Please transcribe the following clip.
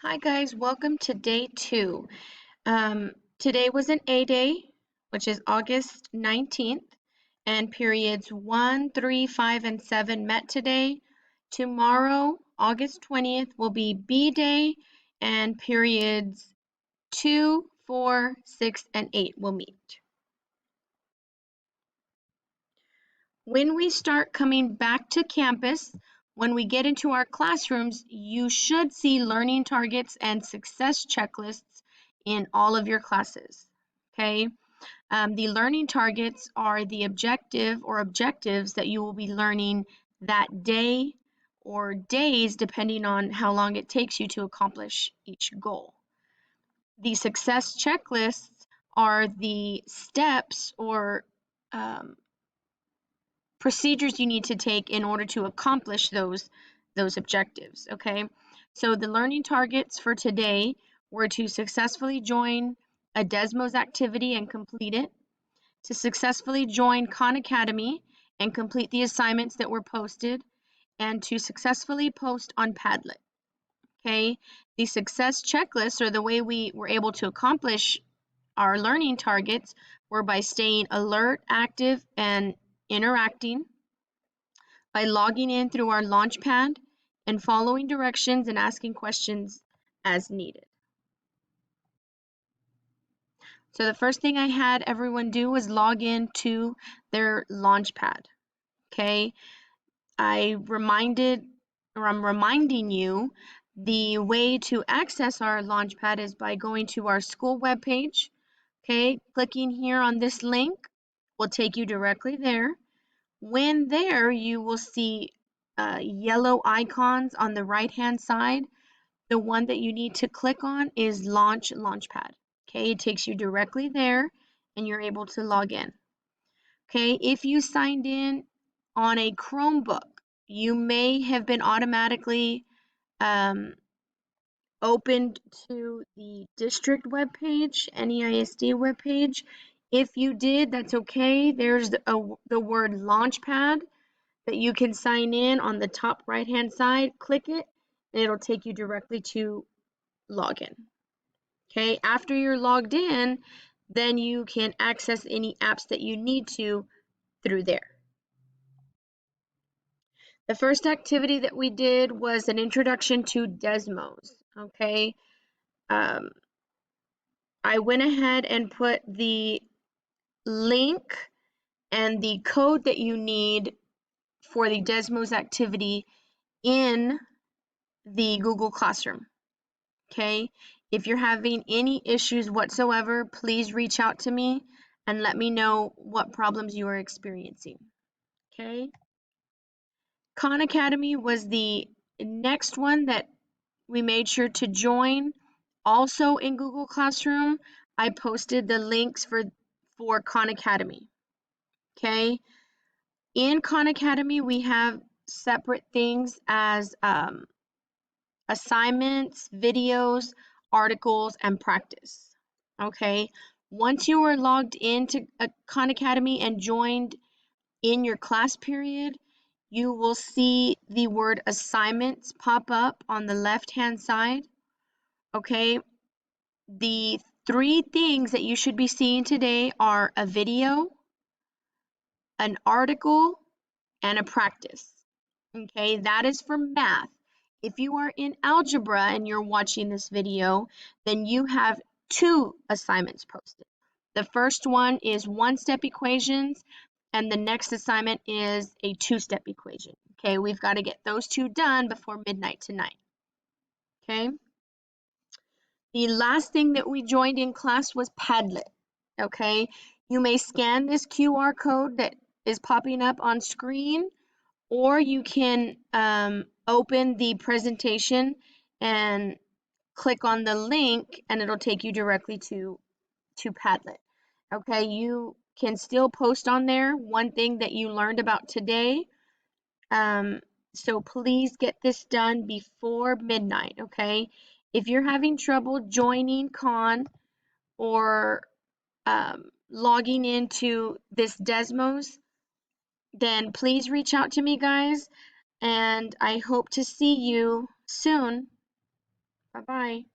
Hi guys, welcome to day 2. Today was an A day, which is August 19th, and periods 1, 3, 5, and 7 met today. Tomorrow, August 20th, will be B day, and periods 2, 4, 6, and 8 will meet. When we start coming back to campus, when we get into our classrooms, you should see learning targets and success checklists in all of your classes. Okay. The learning targets are the objective or objectives that you will be learning that day or days, depending on how long it takes you to accomplish each goal. The success checklists are the steps or procedures you need to take in order to accomplish those objectives. Okay, so the learning targets for today were to successfully join a Desmos activity and complete it, to successfully join Khan Academy and complete the assignments that were posted, and to successfully post on Padlet. Okay, the success checklists, or the way we were able to accomplish our learning targets, were by staying alert, active, and interacting, by logging in through our Launchpad and following directions and asking questions as needed. So the first thing I had everyone do was log in to their Launchpad. Okay, I'm reminding you the way to access our Launchpad is by going to our school webpage. Okay, clicking here on this link will take you directly there. When there, you will see yellow icons on the right-hand side. The one that you need to click on is Launchpad. Okay, it takes you directly there and you're able to log in. Okay, if you signed in on a Chromebook, you may have been automatically opened to the district webpage, NEISD webpage. If you did, that's okay. There's the word Launchpad that you can sign in on the top right hand side. Click it and it'll take you directly to login. Okay, after you're logged in, then you can access any apps that you need to through there. The first activity that we did was an introduction to Desmos. Okay, I went ahead and put the link and the code that you need for the Desmos activity in the Google Classroom. Okay, if you're having any issues whatsoever, please reach out to me and let me know what problems you are experiencing. Okay, Khan Academy was the next one that we made sure to join. Also in Google Classroom, I posted the links for Khan Academy. Okay, in Khan Academy, we have separate things as assignments, videos, articles, and practice. Okay, once you are logged into Khan Academy and joined in your class period, you will see the word assignments pop up on the left-hand side. Okay, the 3 things that you should be seeing today are a video, an article, and a practice. Okay, that is for math. If you are in algebra and you're watching this video, then you have 2 assignments posted. The first one is 1-step equations, and the next assignment is a 2-step equation. Okay, we've got to get those 2 done before midnight tonight. Okay, the last thing that we joined in class was Padlet. Okay, you may scan this QR code that is popping up on screen, or you can open the presentation and click on the link and it'll take you directly to Padlet. Okay, you can still post on there one thing that you learned about today. So please get this done before midnight, okay? If you're having trouble joining Khan or logging into this Desmos, then please reach out to me, guys, and I hope to see you soon. Bye bye.